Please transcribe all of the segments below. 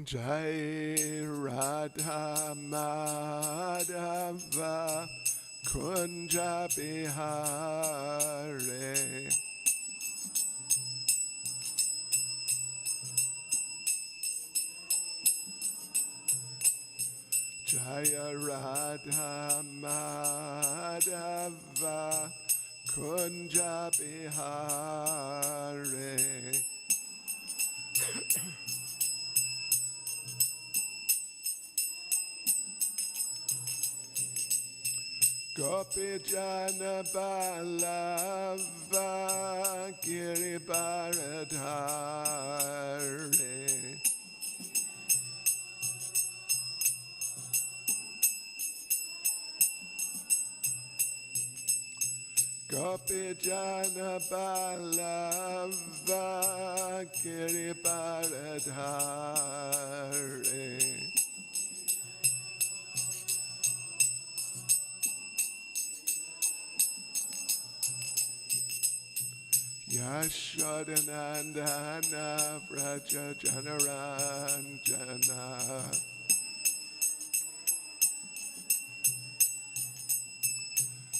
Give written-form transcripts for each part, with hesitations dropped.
Jai Radha Madhava Kunja Bihare. Jaya Radha Madhava Kunja Bihare. Gopi Jana Balava Giribaradhare. Gopi Jana Balava Giribaradhare. Yashodanandana Vraja Janaranjana.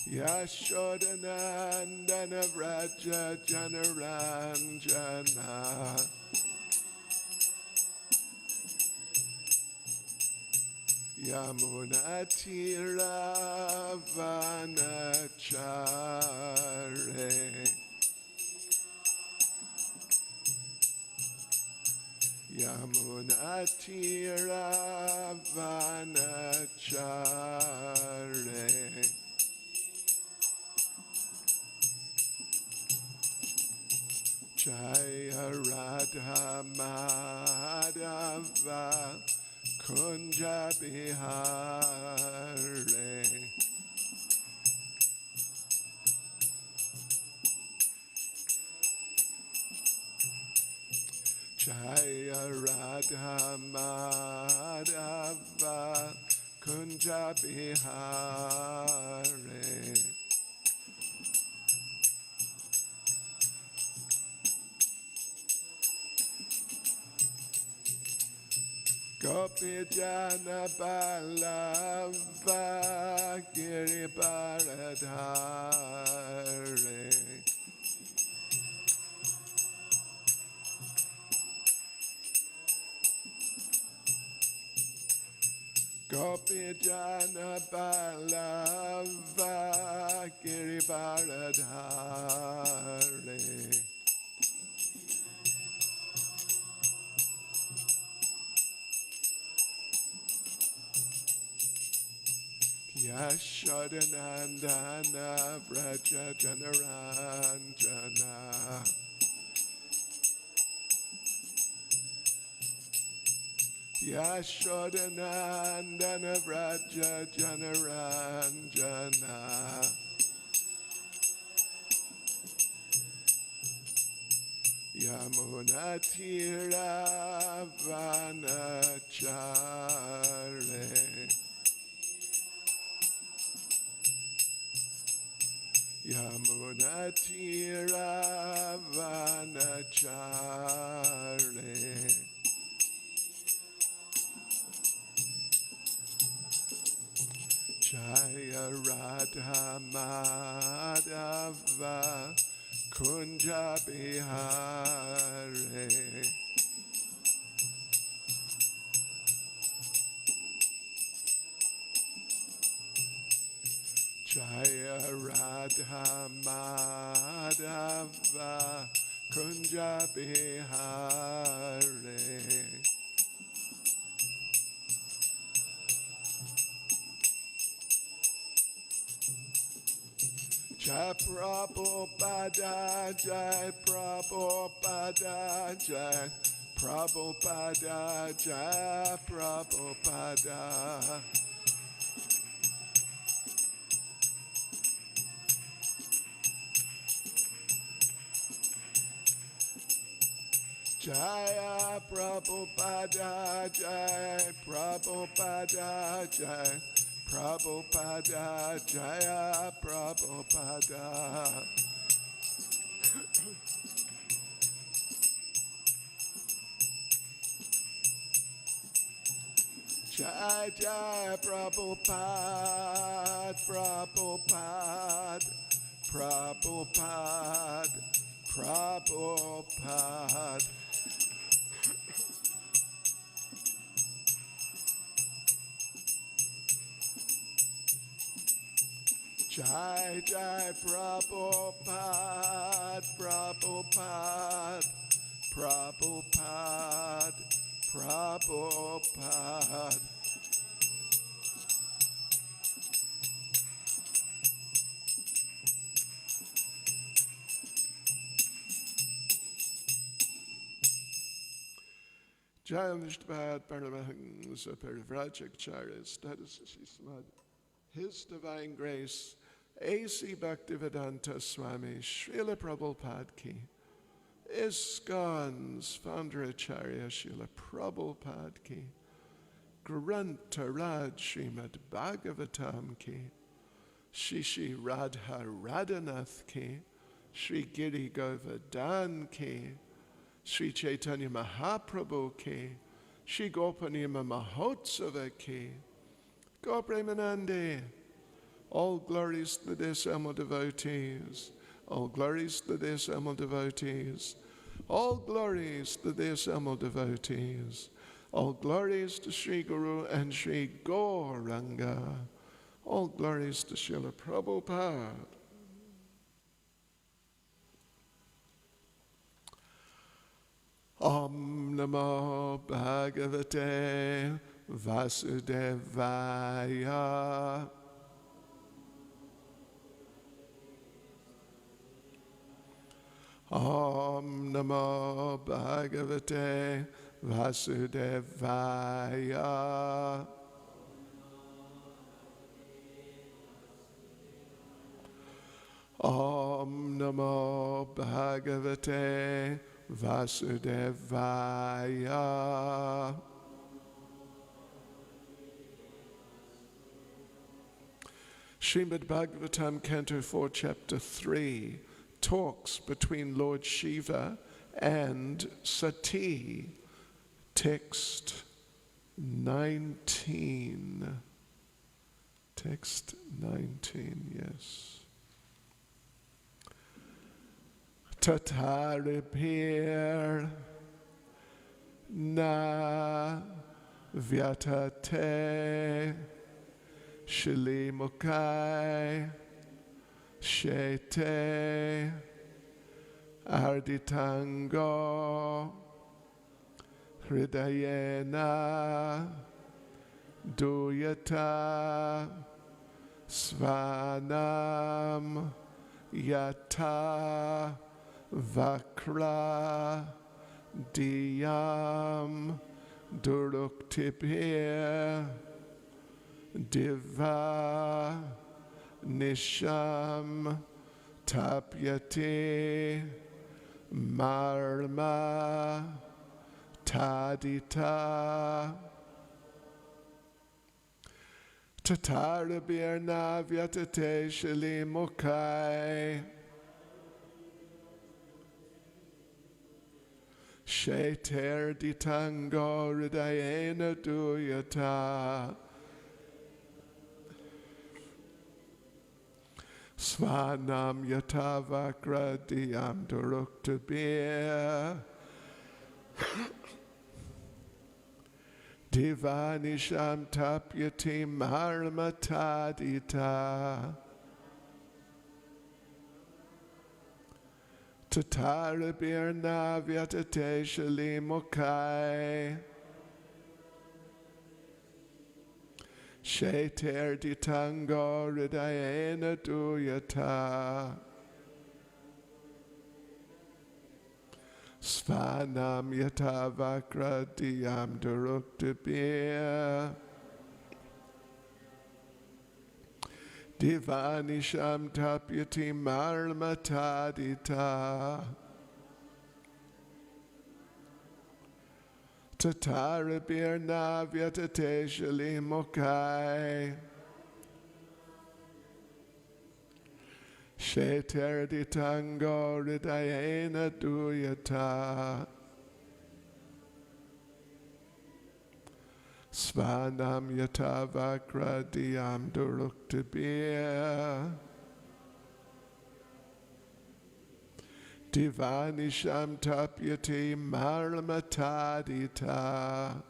Yashodanandana Vraja Janaranjana. Yamunatiravanachare. Yamunatiravanachare. Jaya Radha Madhava Kunja Bihare. Jaya Radha Madhava Kunja Bihare. Gopi Jana Balava Giribaradhare. Gopi Jana Balava Giribaradhare. Yashodanandana Vraja Janaranjana. Yashodanandana Vraja Janaranjana. Yamunatiravanachare. Yamunatiravanachare. Jaya Radha Madhava Kunja Bihare. Jaya Radha Madhava Kunja Bihare. Jai Prabhupada, Jai Prabhupada, Jai Prabhupada, Jai Prabhupada. Jaya Prabhupada, Jai Prabhupada, Jai Prabhupada, Jaya Prabhupada. Jai Jai Prabhupada, Prabhupada, Prabhupada, Prabhupada. Jai Jai Prabhupada, Prabhupada, Prabhupada, Prabhupada. Jai Vishnupad Paramahangsa Parivrajacharya Status Srimad. His Divine Grace, A.C. Bhaktivedanta Swami, Srila Prabhupada Ki, ISKCON's founder Acharya Srila Prabhupada Ki, Grantaraj Srimad Bhagavatam Ki, Shishi Radha Radhanath Ki, Sri Giri Govardhan Ki, Sri Caitanya Mahaprabhu Ki, Sri Gopanima Mahotsava Ki, Gopremanande. All glories to the Desamal devotees. All glories to the Desamal devotees. All glories to the Desamal devotees. All glories to Sri Guru and Sri Gauranga. All glories to Srila Prabhupada. Om Namo Bhagavate Vasudevaya. Om Namo Bhagavate Vasudevaya. Om Namo Bhagavate Vasudevaya. Srimad Bhagavatam, Canto 4, Chapter 3, talks between Lord Shiva and Sati. Text 19. Text 19, yes. Tataribhir na vyatate shilimukai shete arditango hridayena duyata svanam yata vakra diyam duruktibhir diva nisham tapyate marma tadita tatarabirna vyatate shalimukai sheter ditango hridayena duyata svanam yata vakra diyam duruktabir divanisham tapyati marmatadita tatarabirna vyatate shalimukai sheter ditango hridayena duyata svanam yata vakra diyam duruktabir divanisham tapyati marmatadita tatarabirna vyatate shalimukai sheter ditango hridayena duyata Svanam yata vakradiyam duruktibir. Divanisham tapyati marmatadita.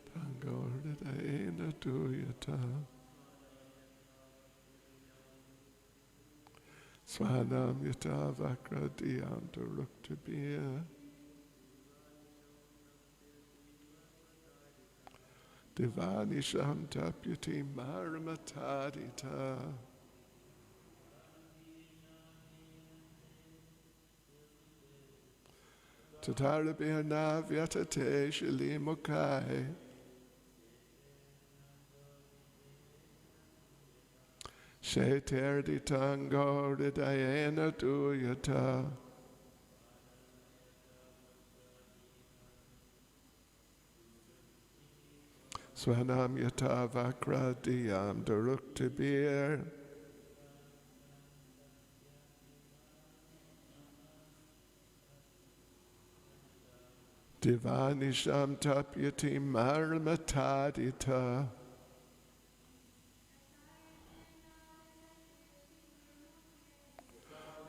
Tangordadaena duyata. Svanam yata vakradiyam duruktibir. Divanisham tapyati marmatadita. Tatarabhirna vyatate shilimukai. Sheterditangordidayena duyata. Svanam yata vakradiyam duruktibir. Divanisham tapyati marmatadita.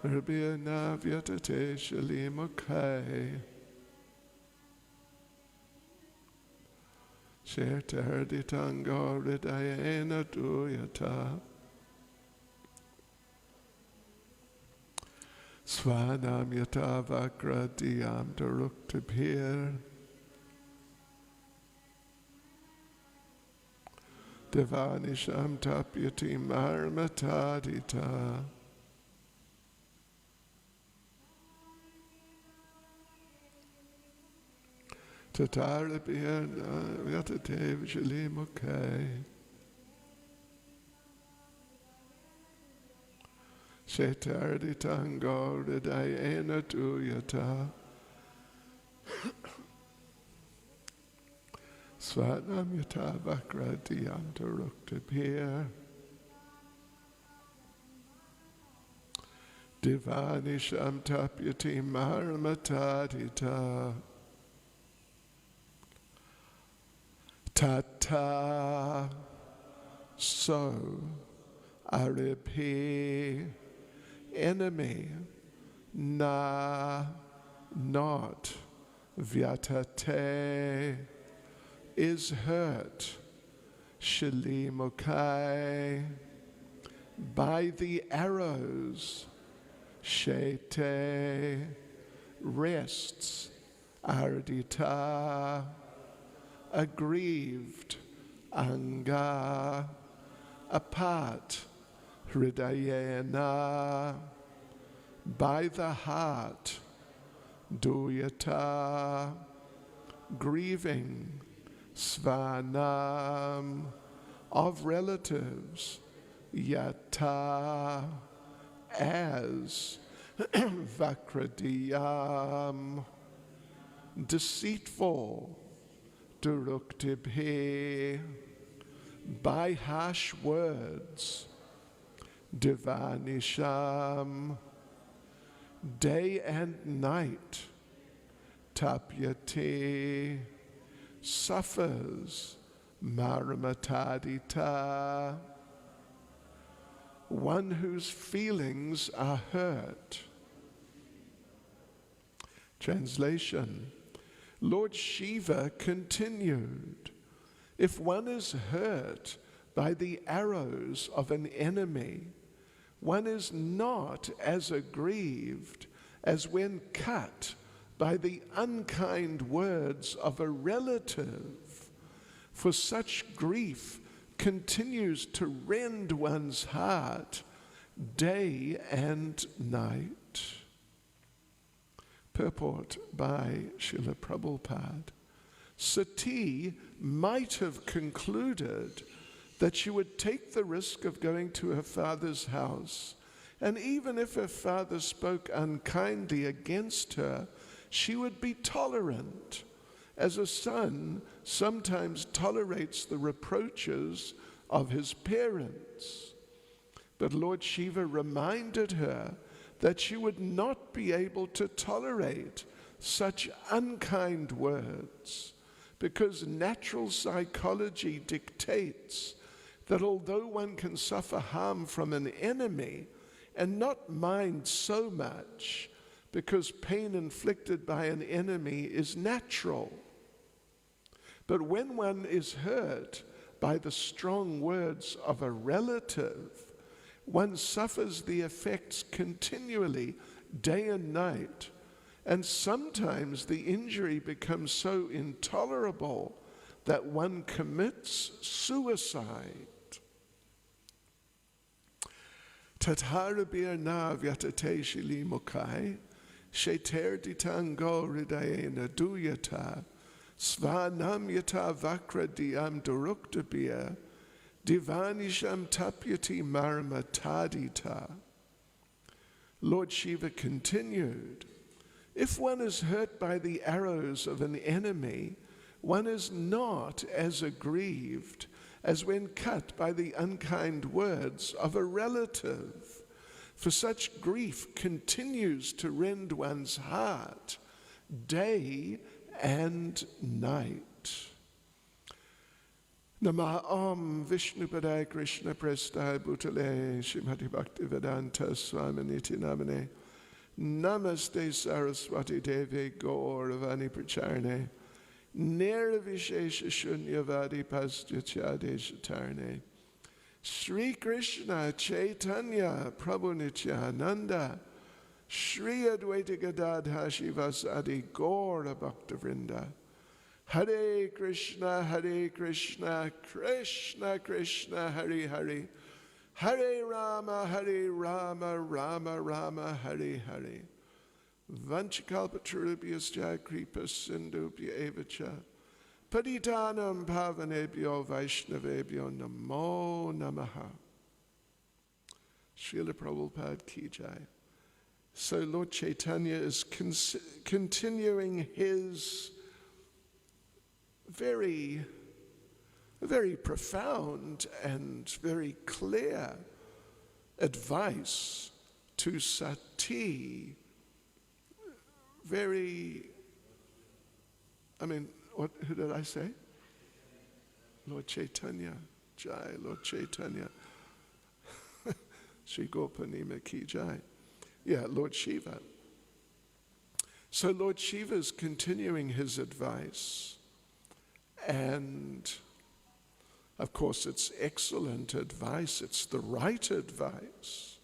Rabhirna vyatate shalimukai. Sheterditangordidayena duyata. Svanam yata vakradiyam duruktibir. Divanisham tapyati marmatadita. Tatarabhirna vyatate shalimukai. Sheterditangordidayena duyata. Svanam yata vakradiyam duruktibir. Divanisham tapyati marmatadita. Tata so aribhi enemy na not vyatate is hurt shalimukai by the arrows. Shete rests ardita aggrieved. Anga apart. Hridayena by the heart. Duyata grieving. Svanam of relatives. Yata as. Vakradiyam deceitful. Duruktibhi by harsh words. Divanisham day and night. Tapyati suffers. Marmatadita one whose feelings are hurt. Translation. Lord Shiva continued, if one is hurt by the arrows of an enemy, one is not as aggrieved as when cut by the unkind words of a relative, for such grief continues to rend one's heart day and night. Purport by Srila Prabhupada. Sati might have concluded that she would take the risk of going to her father's house, and even if her father spoke unkindly against her, she would be tolerant, as a son sometimes tolerates the reproaches of his parents. But Lord Shiva reminded her that she would not be able to tolerate such unkind words, because natural psychology dictates that although one can suffer harm from an enemy and not mind so much, because pain inflicted by an enemy is natural, but when one is hurt by the strong words of a relative, one suffers the effects continually, day and night, and sometimes the injury becomes so intolerable that one commits suicide. Tatarabir na vyatate shili mukai, sheter ditango ridayena duyata, svanam yata vakra diyam duruktabir, divanisham tapyati marma tadita. Lord Shiva continued, if one is hurt by the arrows of an enemy, one is not as aggrieved as when cut by the unkind words of a relative, for such grief continues to rend one's heart day and night. Nama Om Vishnu Padai Krishna Prestai Bhutale Srimad Bhakti Vedanta Swami Niti Namane Namaste Saraswati Devi Gauravani Pracharne Nirvishesha Shunyavadi Pasjachadeshatarne Sri Krishna Caitanya Prabhu Nityananda Sri Advaita Gadadha Shivasadi Gaura Bhakta Vrinda Hare Krishna, Krishna Krishna, Hare Hare, Hare Rama, Rama Rama, Hare Hare. Vanchakalpatarubhyascha kripa sindhubhya evacha, Patitanam pavanebhyo vaishnavebhyo namo namaha. Srila Prabhupada ki jai. So Lord Chaitanya is continuing his very profound and very clear advice to Sati. Who did I say? Lord Chaitanya. Jai, Lord Chaitanya. Sri Gopanima ki jai. Yeah, Lord Shiva. So Lord Shiva is continuing his advice. And of course, it's excellent advice. It's the right advice.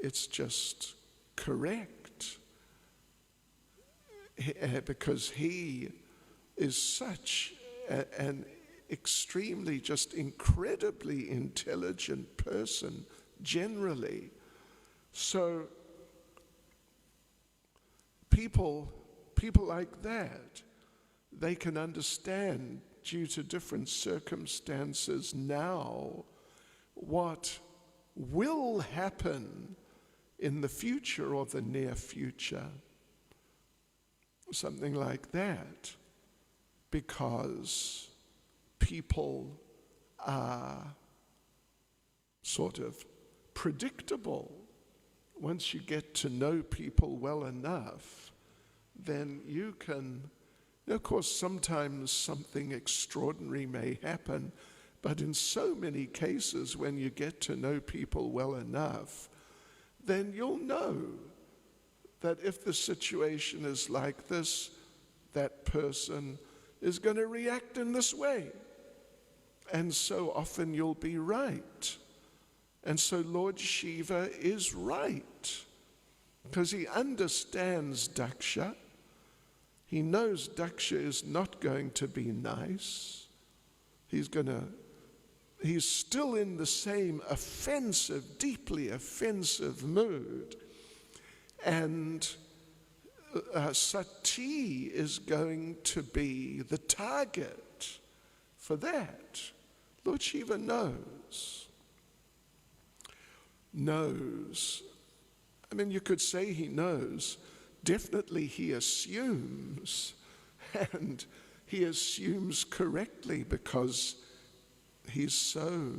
It's just correct. Because he is such an extremely, just incredibly intelligent person generally. So people like that, they can understand due to different circumstances now what will happen in the future or the near future. Something like that, because people are sort of predictable. Once you get to know people well enough, then you can, of course, sometimes something extraordinary may happen, but in so many cases, when you get to know people well enough, then you'll know that if the situation is like this, that person is going to react in this way. and so often you'll be right. And so Lord Shiva is right, because he understands Daksha. He knows Daksha is not going to be nice. He's still in the same offensive, deeply offensive mood. And Sati is going to be the target for that. Lord Shiva knows. I mean, you could say he knows. Definitely he assumes. And he assumes correctly because he's so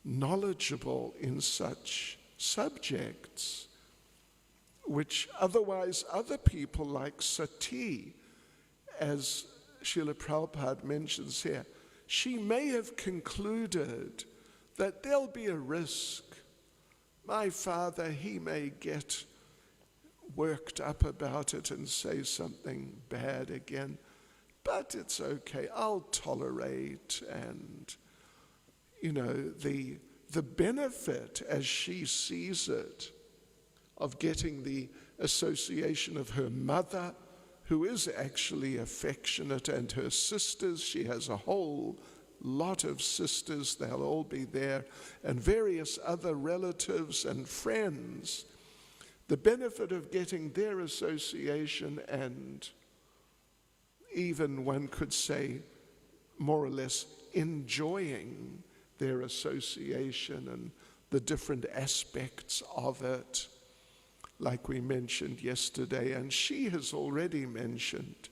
knowledgeable in such subjects, which otherwise other people like Sati, as Srila Prabhupada mentions here, she may have concluded that there'll be a risk. My father, he may get worked up about it and say something bad again, but it's okay, I'll tolerate. And, the benefit, as she sees it, of getting the association of her mother, who is actually affectionate, and her sisters, she has a whole lot of sisters, they'll all be there, and various other relatives and friends. The benefit of getting their association, and even one could say more or less enjoying their association and the different aspects of it, like we mentioned yesterday, and she has already mentioned,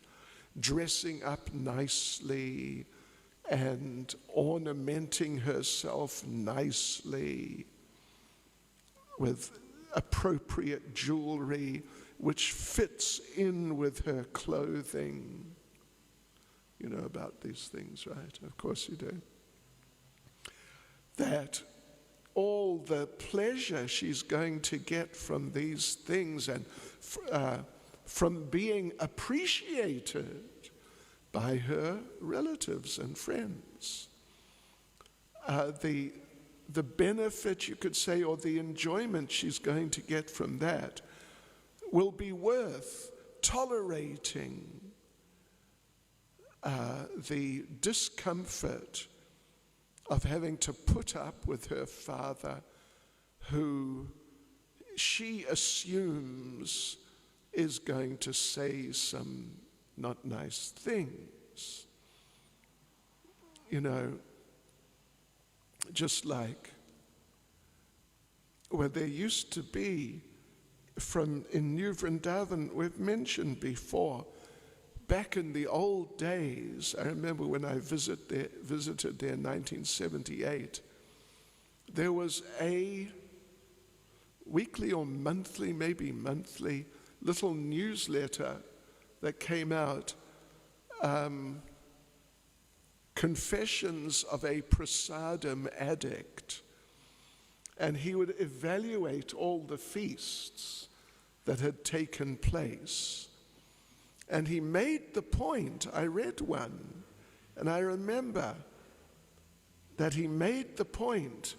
dressing up nicely and ornamenting herself nicely with appropriate jewelry which fits in with her clothing. You know about these things, right? Of course you do. That all the pleasure she's going to get from these things, and from being appreciated by her relatives and friends. The benefit, you could say, or the enjoyment she's going to get from that will be worth tolerating the discomfort of having to put up with her father, who she assumes is going to say some not nice things. Just like where there used to be, in New Vrindavan, we've mentioned before, back in the old days, I remember when I visited there in 1978, there was a weekly or monthly, maybe monthly, little newsletter that came out, Confessions of a Prasadam Addict. And he would evaluate all the feasts that had taken place. And he made the point, I read one, and I remember that he made the point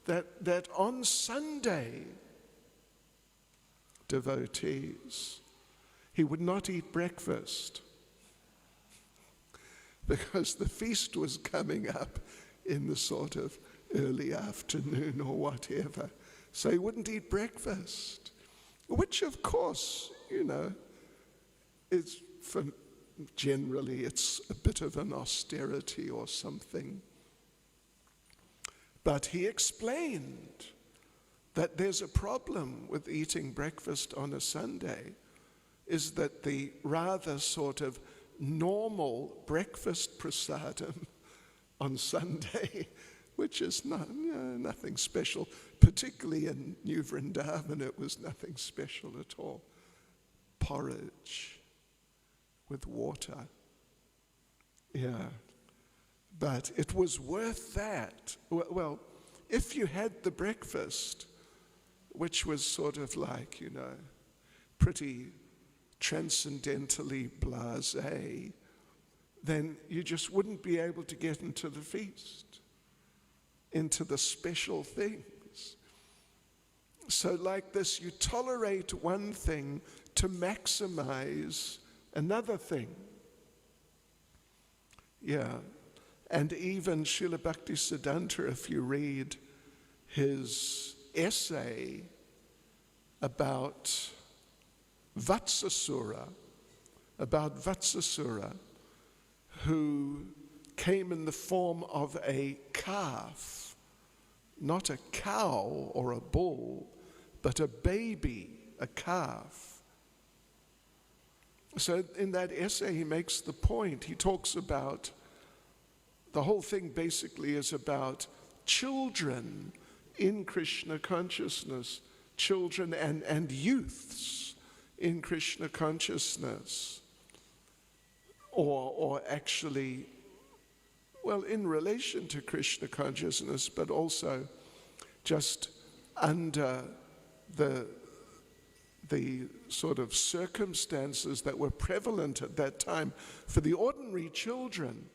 that on Sunday, devotees, he would not eat breakfast because the feast was coming up in the sort of early afternoon or whatever. So he wouldn't eat breakfast, which of course, is generally it's a bit of an austerity or something. But he explained that there's a problem with eating breakfast on a Sunday, is that the rather sort of normal breakfast prasadam on Sunday, which is nothing special, particularly in New Vrindavan, it was nothing special at all. Porridge with water. Yeah. But it was worth that. Well, if you had the breakfast, which was sort of like, pretty transcendentally blasé, then you just wouldn't be able to get into the feast, into the special things. So like this, you tolerate one thing to maximize another thing. Yeah. And even Srila Bhaktisiddhanta, if you read his essay about Vatsasura, who came in the form of a calf, not a cow or a bull, but a baby, a calf. So in that essay he makes the point, he talks about, the whole thing basically is about children in Krishna consciousness, children and youths in Krishna consciousness, or actually, well, in relation to Krishna consciousness, but also just under the sort of circumstances that were prevalent at that time for the ordinary children.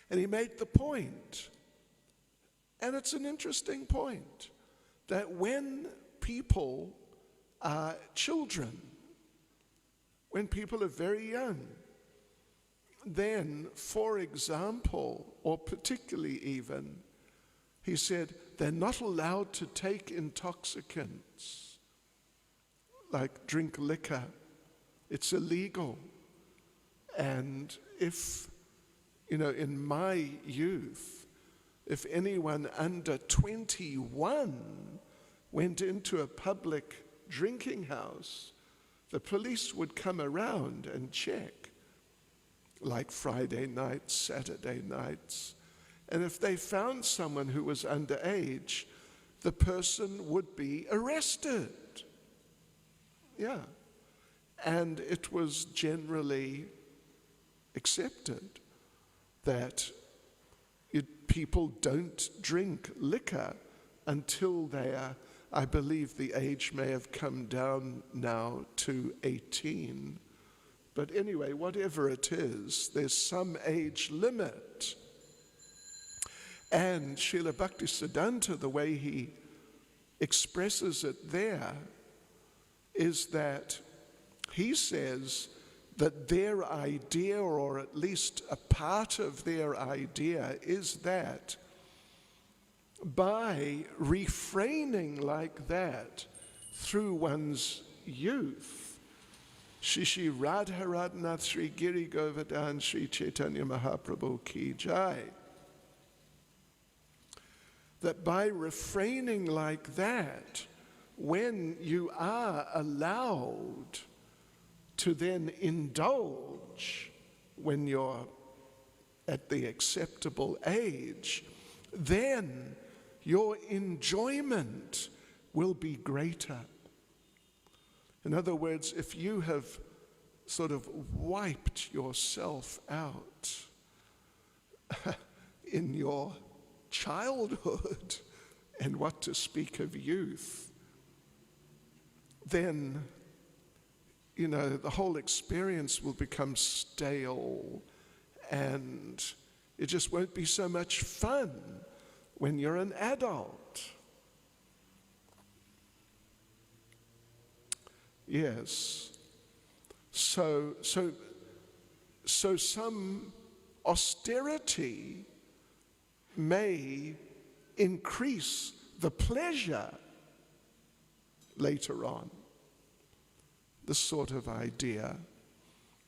And he made the point, and it's an interesting point, that when people are children, when people are very young, then, for example, or particularly even, he said, they're not allowed to take intoxicants, like drink liquor. It's illegal. And if, in my youth, if anyone under 21 went into a public drinking house, the police would come around and check, like Friday nights, Saturday nights. And if they found someone who was underage, the person would be arrested. Yeah. And it was generally accepted that people don't drink liquor until they are, I believe the age may have come down now to 18. But anyway, whatever it is, there's some age limit. And Srila Bhaktisiddhanta, the way he expresses it there, is that he says that their idea, or at least a part of their idea, is that by refraining like that through one's youth, Shri Radharanath Sri Giri Govardhan Sri Caitanya Mahaprabhu Ki Jai, that by refraining like that, when you are allowed to then indulge when you're at the acceptable age, then your enjoyment will be greater. In other words, if you have sort of wiped yourself out in your childhood, and what to speak of youth, then, the whole experience will become stale, and it just won't be so much fun when you're an adult. Yes. So some austerity may increase the pleasure later on. This sort of idea.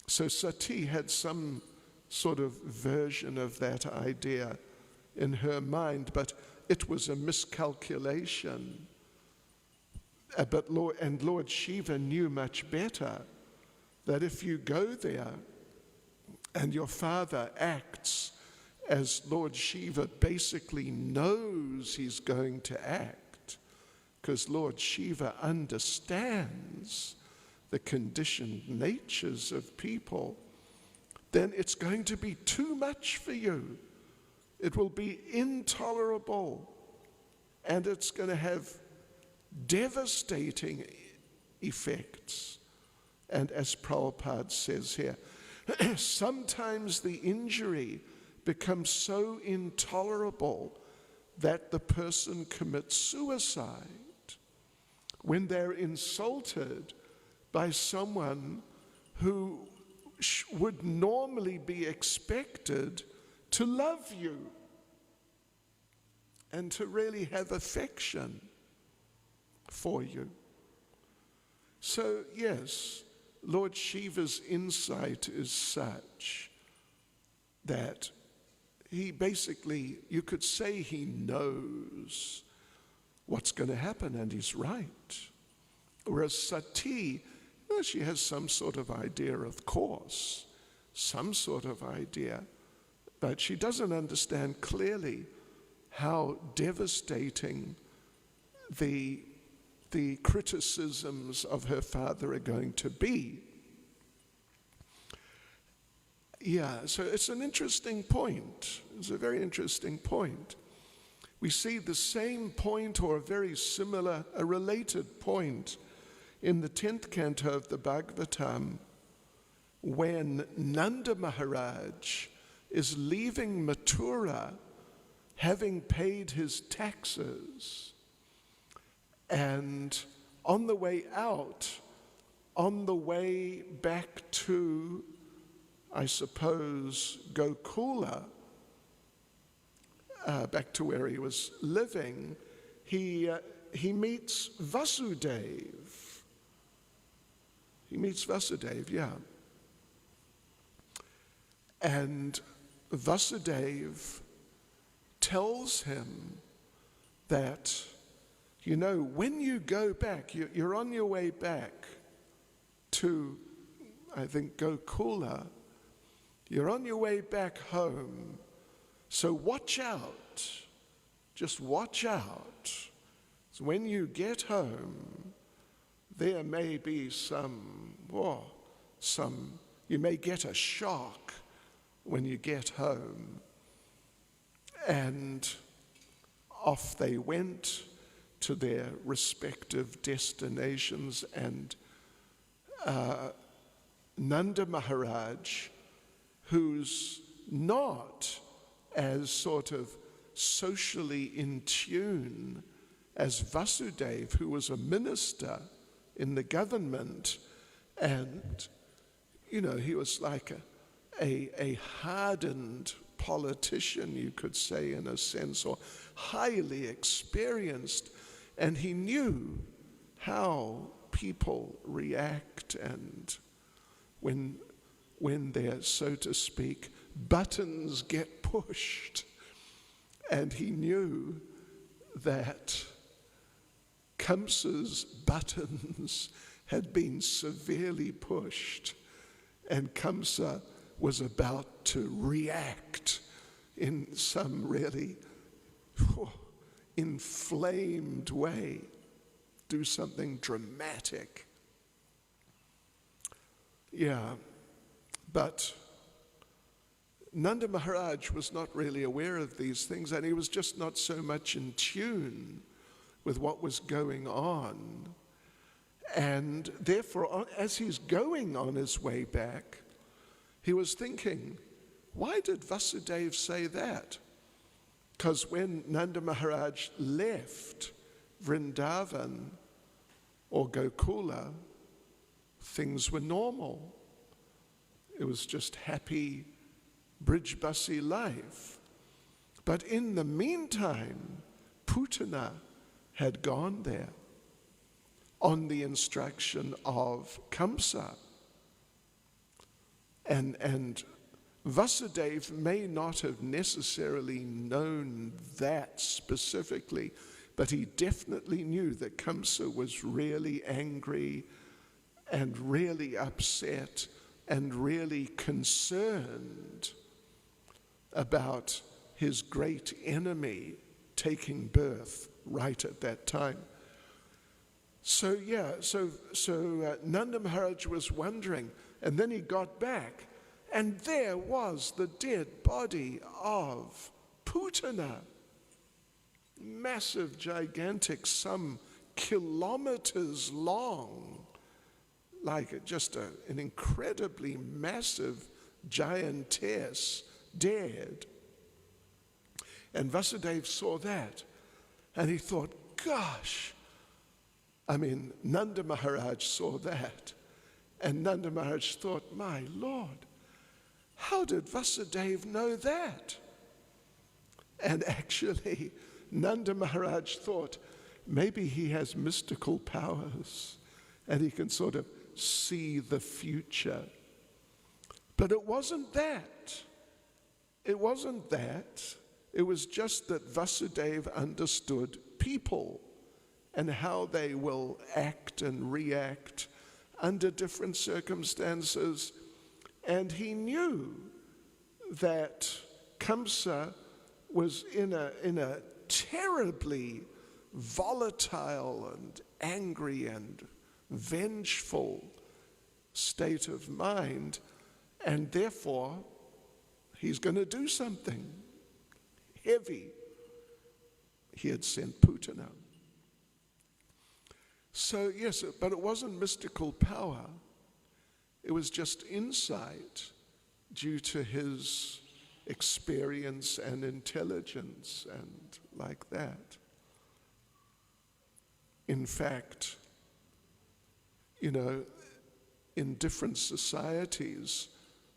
So Sati had some sort of version of that idea in her mind, but it was a miscalculation. But Lord Shiva knew much better that if you go there and your father acts as Lord Shiva basically knows he's going to act, because Lord Shiva understands the conditioned natures of people, then it's going to be too much for you. It will be intolerable, and it's going to have devastating effects. And as Prabhupada says here, sometimes the injury becomes so intolerable that the person commits suicide when they're insulted by someone who would normally be expected to love you and to really have affection for you. So yes, Lord Shiva's insight is such that he basically, you could say he knows what's going to happen, and he's right. Whereas Sati, well, she has some sort of idea, of course, some sort of idea, but she doesn't understand clearly how devastating the criticisms of her father are going to be. Yeah, so it's an interesting point. It's a very interesting point. We see the same point, or a very similar, a related point, in the 10th canto of the Bhagavatam, when Nanda Maharaj is leaving Mathura, having paid his taxes, and on the way out, on the way back to, I suppose, Gokula, back to where he was living, he meets Vasudev. He meets Vasudev, yeah. And Vasudev tells him that, you know, when you go back, you're on your way back to, I think, Gokula, you're on your way back home, so watch out, just watch out. So when you get home, there may be you may get a shock when you get home. And off they went to their respective destinations, and Nanda Maharaj, who's not as sort of socially in tune as Vasudeva, who was a minister in the government, and, you know, he was like a hardened politician, you could say, in a sense, or highly experienced, and he knew how people react, and when their, so to speak, buttons get pushed. And he knew that Kamsa's buttons had been severely pushed, and Kamsa was about to react in some really inflamed way, do something dramatic. Yeah, but Nanda Maharaj was not really aware of these things, and he was just not so much in tune with what was going on. And therefore, as he's going on his way back, he was thinking, why did Vasudeva say that? Because when Nanda Maharaj left Vrindavan or Gokula, things were normal. It was just happy Brijbasi life. But in the meantime, Putana had gone there on the instruction of Kamsa. And Vasudeva may not have necessarily known that specifically, but he definitely knew that Kamsa was really angry and really upset and really concerned about his great enemy taking birth right at that time. So Nanda Maharaj was wondering, and then he got back, and there was the dead body of Putana, massive, gigantic, some kilometers long, like just an incredibly massive giantess dead. And Vasudeva saw that, and he thought, gosh, Nanda Maharaj saw that, and Nanda Maharaj thought, my Lord, how did Vasudeva know that? And actually, Nanda Maharaj thought, maybe he has mystical powers, and he can sort of see the future. But it wasn't that. It wasn't that. It was just that Vasudeva understood people and how they will act and react under different circumstances. And he knew that Kamsa was in a terribly volatile and angry and vengeful state of mind, and therefore he's going to do something heavy. He had sent Putana. So yes, but it wasn't mystical power. It was just insight due to his experience and intelligence and like that. In fact, in different societies,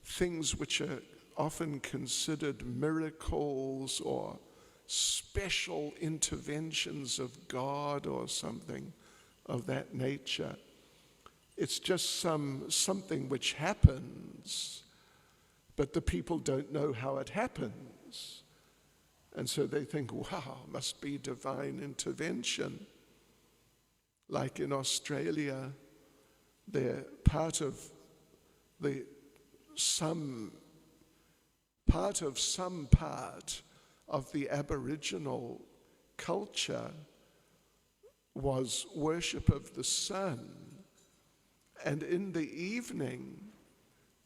things which are often considered miracles or special interventions of God or something of that nature, it's just something which happens, but the people don't know how it happens. And so they think, wow, must be divine intervention. Like in Australia, they're some part of the Aboriginal culture was worship of the sun. And in the evening,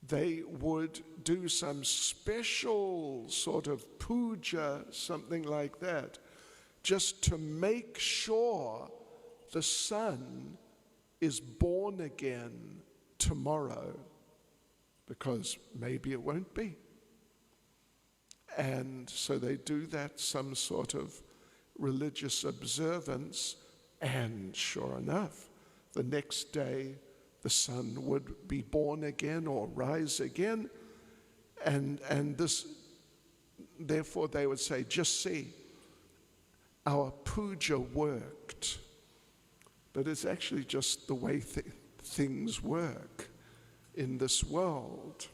they would do some special sort of puja, something like that, just to make sure the sun is born again tomorrow, because maybe it won't be. And so they do that, some sort of religious observance, and sure enough, the next day the sun would be born again or rise again, and this, therefore they would say, just see, our puja worked. But it's actually just the way things work in this world.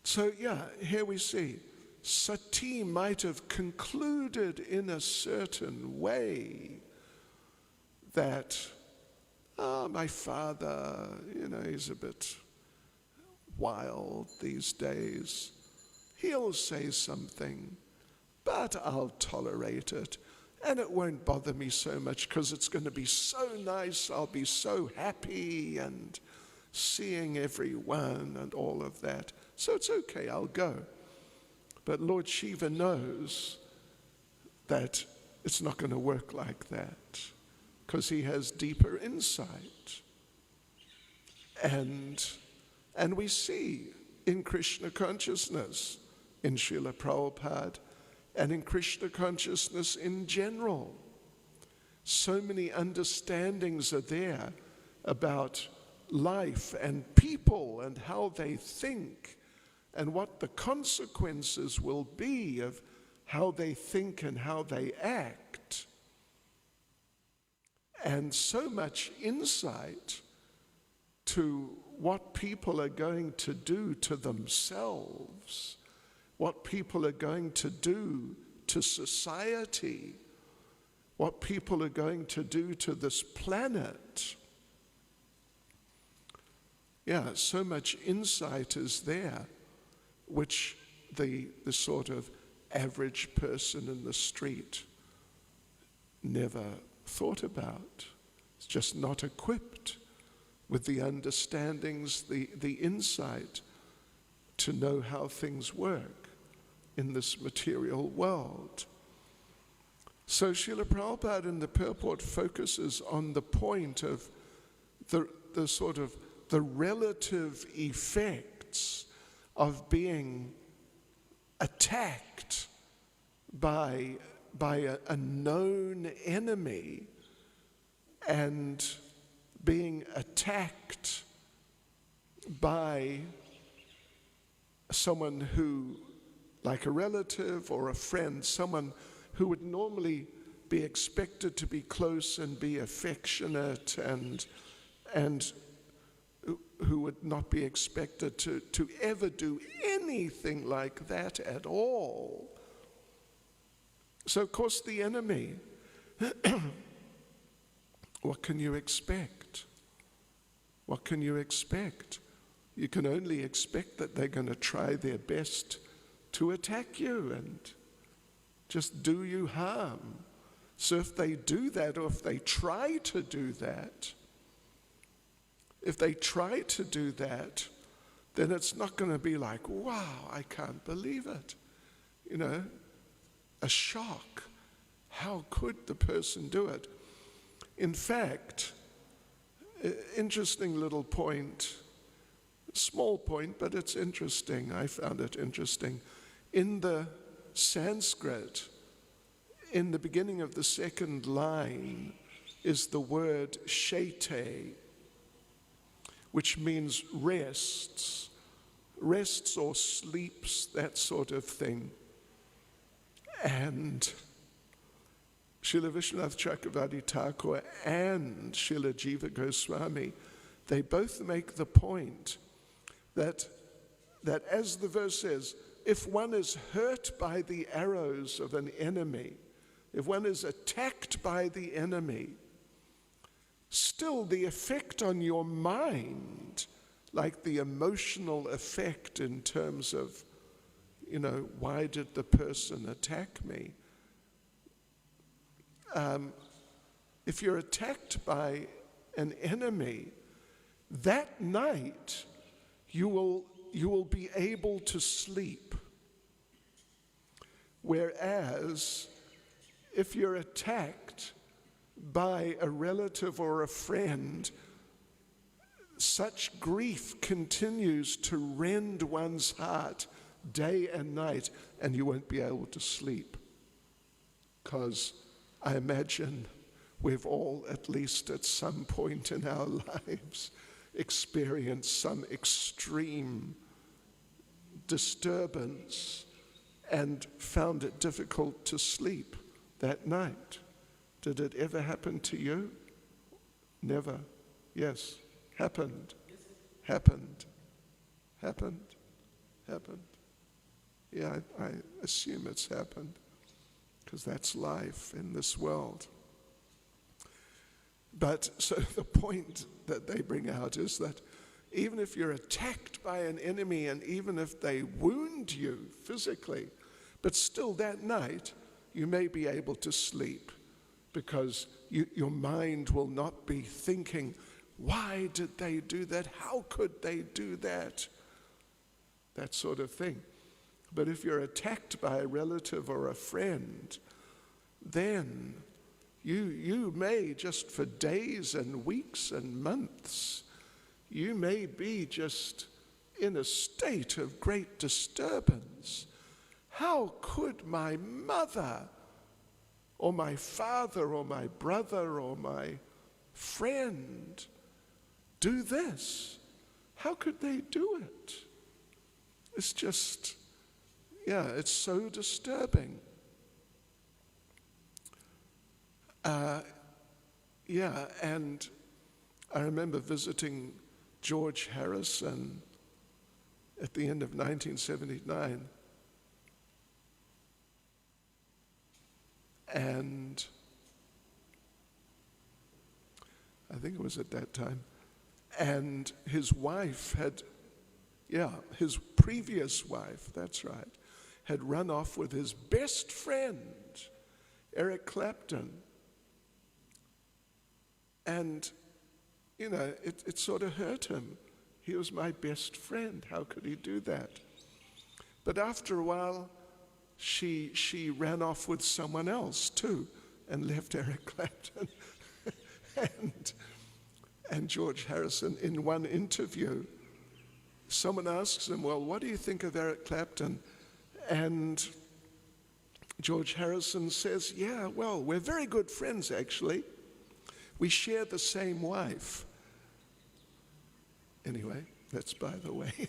So yeah, here we see Sati might have concluded in a certain way that, my father, he's a bit wild these days. He'll say something, but I'll tolerate it. And it won't bother me so much because it's going to be so nice. I'll be so happy and seeing everyone and all of that. So it's okay, I'll go. But Lord Shiva knows that it's not going to work like that because he has deeper insight. And we see in Krishna consciousness, in Srila Prabhupada, and in Krishna consciousness in general, so many understandings are there about life and people and how they think and what the consequences will be of how they think and how they act. And so much insight to what people are going to do to themselves, what people are going to do to society, what people are going to do to this planet. Yeah, so much insight is there, which the sort of average person in the street never thought about. It's just not equipped with the understandings, the insight to know how things work in this material world. So Srila Prabhupada in the purport focuses on the point of the sort of the relative effect effects of being attacked by a known enemy, and being attacked by someone who, like a relative or a friend, someone who would normally be expected to be close and be affectionate, and who would not be expected to ever do anything like that at all. So of course the enemy, what can you expect? What can you expect? You can only expect that they're going to try their best to attack you and just do you harm. So if they do that, or if they try to do that, then it's not going to be like, wow, I can't believe it. You know, a shock. How could the person do it? In fact, interesting little point, small point, but it's interesting. I found it interesting. In the Sanskrit, in the beginning of the second line is the word shete, which means rests or sleeps, that sort of thing. And Srila Vishwanath Chakravarti Thakur and Srila Jiva Goswami, they both make the point that as the verse says, if one is hurt by the arrows of an enemy, if one is attacked by the enemy, still the effect on your mind, like the emotional effect in terms of, you know, why did the person attack me? If you're attacked by an enemy, that night you will be able to sleep. Whereas if you're attacked by a relative or a friend, such grief continues to rend one's heart day and night, and you won't be able to sleep. Because I imagine we've all, at least at some point in our lives, experienced some extreme disturbance and found it difficult to sleep that night. Did it ever happen to you? Never. Yes. Happened. Yeah, I assume it's happened, because that's life in this world. But so the point that they bring out is that even if you're attacked by an enemy, and even if they wound you physically, but still that night you may be able to sleep, because your mind will not be thinking, why did they do that? How could they do that? That sort of thing. But if you're attacked by a relative or a friend, then you may, just for days and weeks and months, you may be just in a state of great disturbance. How could my mother or my father or my brother or my friend do this? How could they do it? It's just, it's so disturbing. And I remember visiting George Harrison at the end of 1979. And I think it was at that time. And his wife his previous wife, that's right, had run off with his best friend, Eric Clapton. And, it sort of hurt him. He was my best friend. How could he do that? But after a while, she ran off with someone else too, and left Eric Clapton. and George Harrison, in one interview, someone asks him, well, what do you think of Eric Clapton? And George Harrison says, yeah, well, we're very good friends, actually. We share the same wife. Anyway, that's by the way.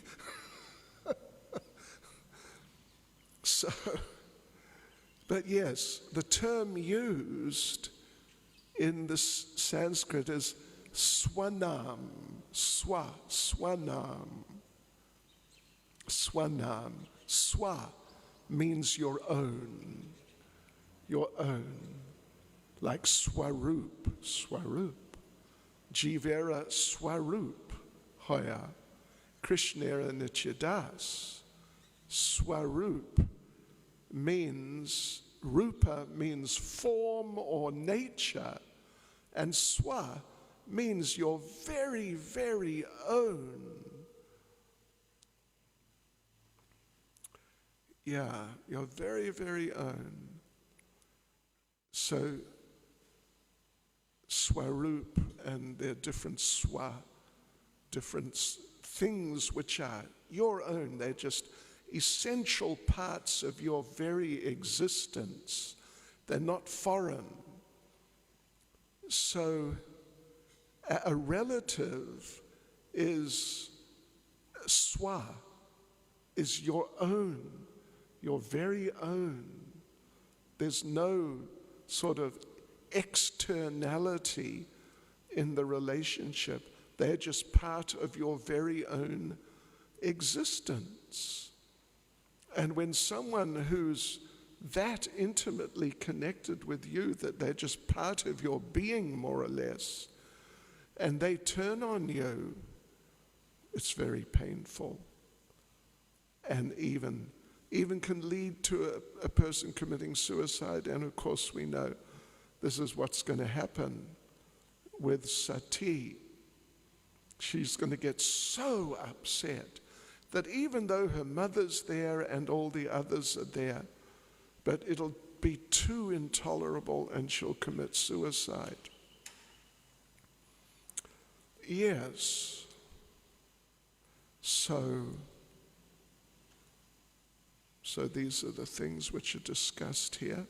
So, but yes, the term used in the Sanskrit is swanam, swanam. Swanam. Swa means your own. Like swarup. Jivera swarup hoya. Krishnera nityadas. Swarup means, rupa means form or nature, and swa means your very, very own. Yeah, your very, very own. So, swarup, and there are different swa, different things which are your own. They're just essential parts of your very existence. They're not foreign. So, a relative is swa, is your own, your very own. There's no sort of externality in the relationship. They're just part of your very own existence. And when someone who's that intimately connected with you, that they're just part of your being more or less, and they turn on you, it's very painful. And even can lead to a person committing suicide. And of course we know this is what's going to happen with Sati. She's going to get so upset that even though her mother's there and all the others are there, but it'll be too intolerable and she'll commit suicide. Yes. So these are the things which are discussed here.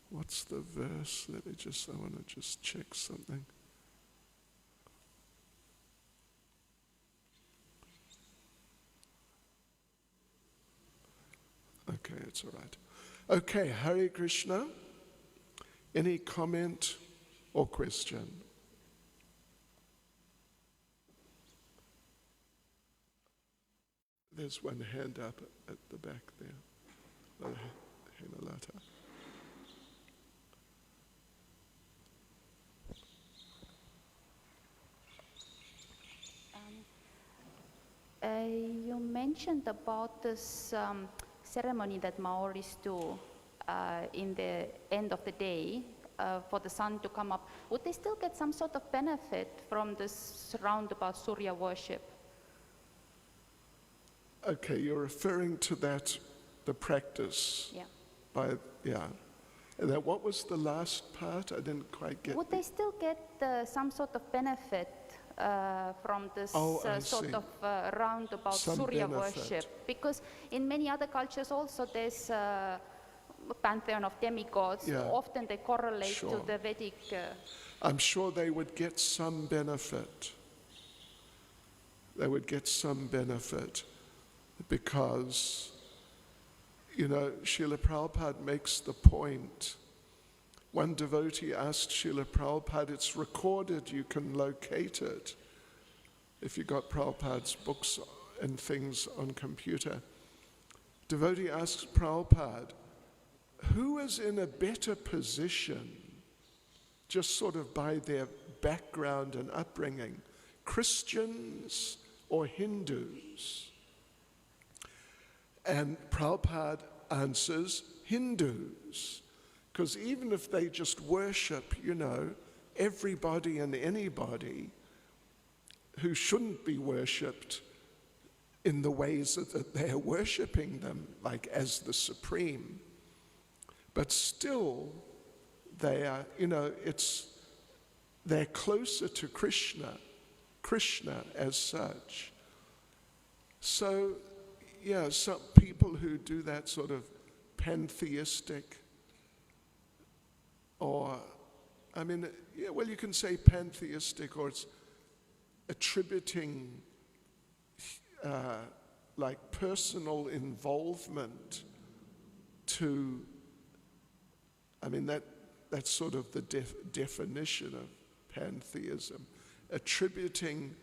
What's the verse? I want to just check something. Okay, it's all right. Okay, Hare Krishna. Any comment or question? There's one hand up at the back there. Hemalata. You mentioned about this ceremony that Maoris do in the end of the day for the sun to come up. Would they still get some sort of benefit from this roundabout Surya worship? Okay, you're referring to that, the practice. Yeah. And then what was the last part? I didn't quite get. Would they still get some sort of benefit from this sort of roundabout Some Surya benefit. worship? Because in many other cultures also there's a pantheon of demigods. Yeah. Often they correlate Sure. to the Vedic. I'm sure they would get some benefit. They would get some benefit because, Srila Prabhupada makes the point. One devotee asked Srila Prabhupada, it's recorded, you can locate it if you got Prabhupada's books and things on computer. Devotee asks Prabhupada, who is in a better position, just sort of by their background and upbringing, Christians or Hindus? And Prabhupada answers, Hindus. Because even if they just worship, everybody and anybody who shouldn't be worshipped in the ways that they're worshipping them, like as the supreme. but still they are, they're closer to Krishna as such. So, yeah, some people who do that sort of pantheistic, or, you can say pantheistic, or it's attributing like personal involvement to, that's sort of the definition of pantheism, attributing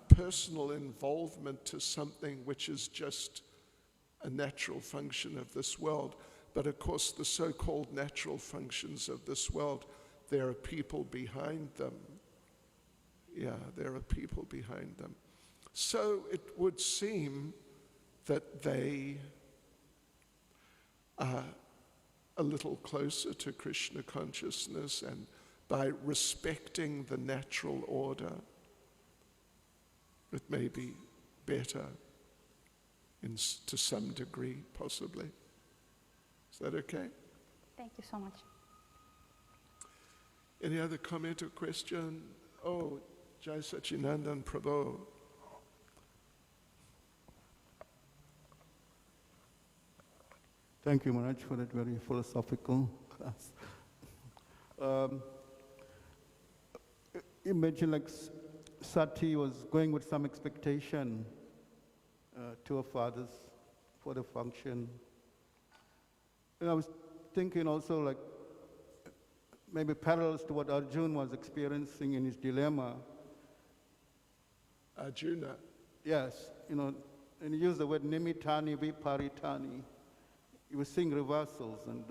personal involvement to something which is just a natural function of this world. But of course, the so-called natural functions of this world, there are people behind them. Yeah, there are people behind them. So it would seem that they are a little closer to Krishna consciousness, and by respecting the natural order, it may be better to some degree, possibly. Is that okay? Thank you so much. Any other comment or question? Oh, Jai Sachinandan Prabhu. Thank you, Maharaj, for that very philosophical class. You mentioned like Sati was going with some expectation to her fathers for the function. And I was thinking also like maybe parallels to what Arjuna was experiencing in his dilemma. Arjuna? Yes, and he used the word nimitani viparitani. He was seeing reversals, and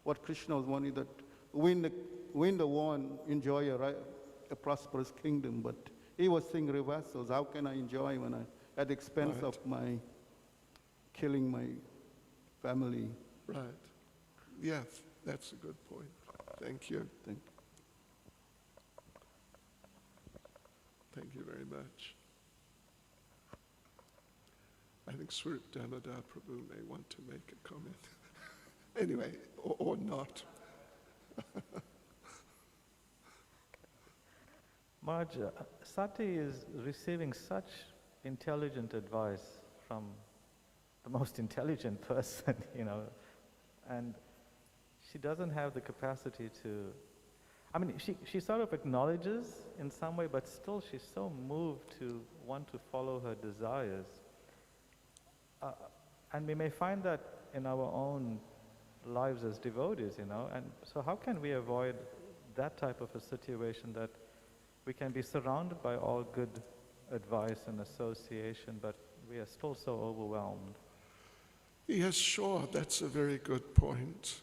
what Krishna was wanting, that win the war and enjoy a prosperous kingdom, but he was seeing reversals. How can I enjoy when at the expense of my killing my family? Right. Yes, that's a good point. Thank you. Thank you very much. I think Swarup Damodar Prabhu may want to make a comment. Anyway, or not. Maharaj, Sati is receiving such intelligent advice from the most intelligent person, and she doesn't have the capacity to, she sort of acknowledges in some way, but still she's so moved to want to follow her desires. And we may find that in our own lives as devotees, and so how can we avoid that type of a situation, that we can be surrounded by all good advice and association, but we are still so overwhelmed? Yes, sure, that's a very good point.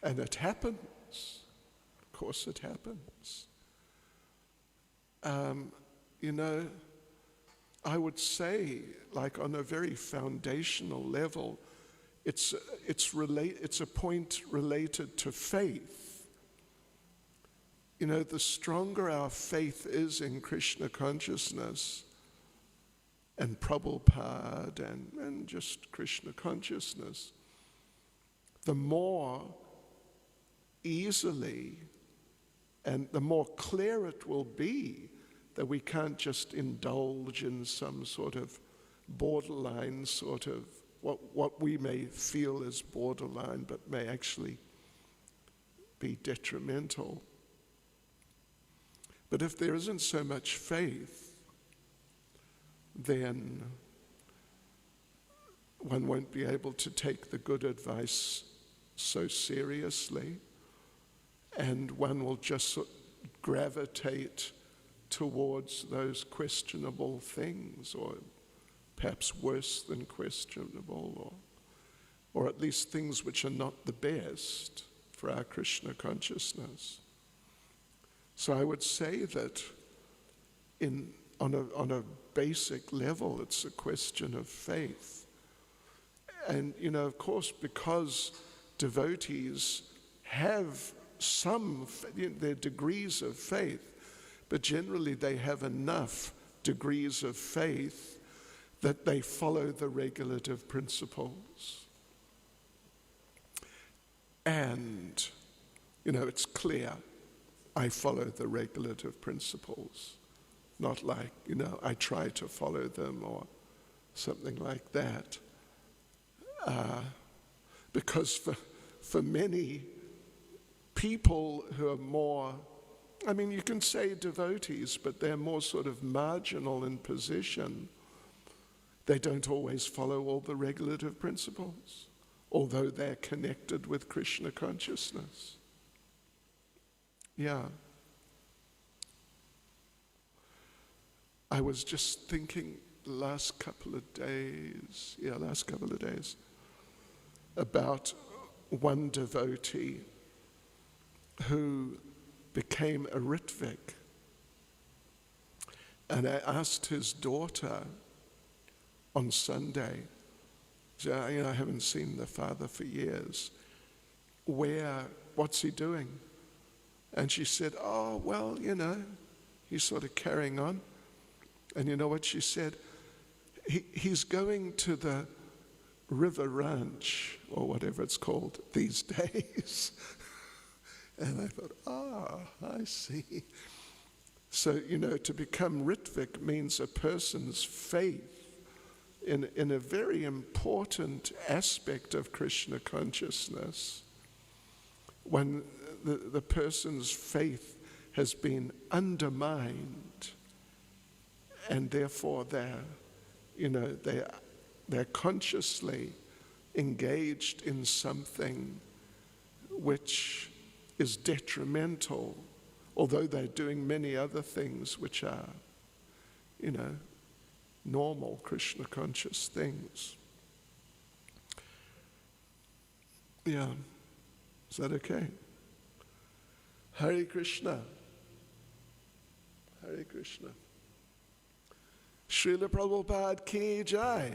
And it happens. Of course it happens. I would say, like on a very foundational level, it's a point related to faith. The stronger our faith is in Krishna consciousness and Prabhupada and just Krishna consciousness, the more easily and the more clear it will be that we can't just indulge in some sort of borderline sort of what we may feel is borderline but may actually be detrimental. But if there isn't so much faith, then one won't be able to take the good advice so seriously, and one will just sort of gravitate towards those questionable things, or perhaps worse than questionable, or at least things which are not the best for our Krishna consciousness. So I would say that on a basic level, it's a question of faith. And, of course, because devotees have their degrees of faith, but generally they have enough degrees of faith that they follow the regulative principles. And, it's clear I follow the regulative principles, not like, I try to follow them or something like that. Because for many people who are more, you can say devotees, but they're more sort of marginal in position. They don't always follow all the regulative principles, although they're connected with Krishna consciousness. Yeah. I was just thinking last couple of days about one devotee who became a Ritvik. And I asked his daughter on Sunday, so, I haven't seen the father for years, what's he doing? And she said, oh, well, he's sort of carrying on. And you know what she said? He's going to the river ranch, or whatever it's called these days. And I thought, I see. So, to become Ritvik means a person's faith in a very important aspect of Krishna consciousness. When the person's faith has been undermined, and therefore they're consciously engaged in something which is detrimental, although they're doing many other things which are, normal Krishna conscious things. Yeah. Is that okay? Hare Krishna. Hare Krishna. Srila Prabhupada ki jai.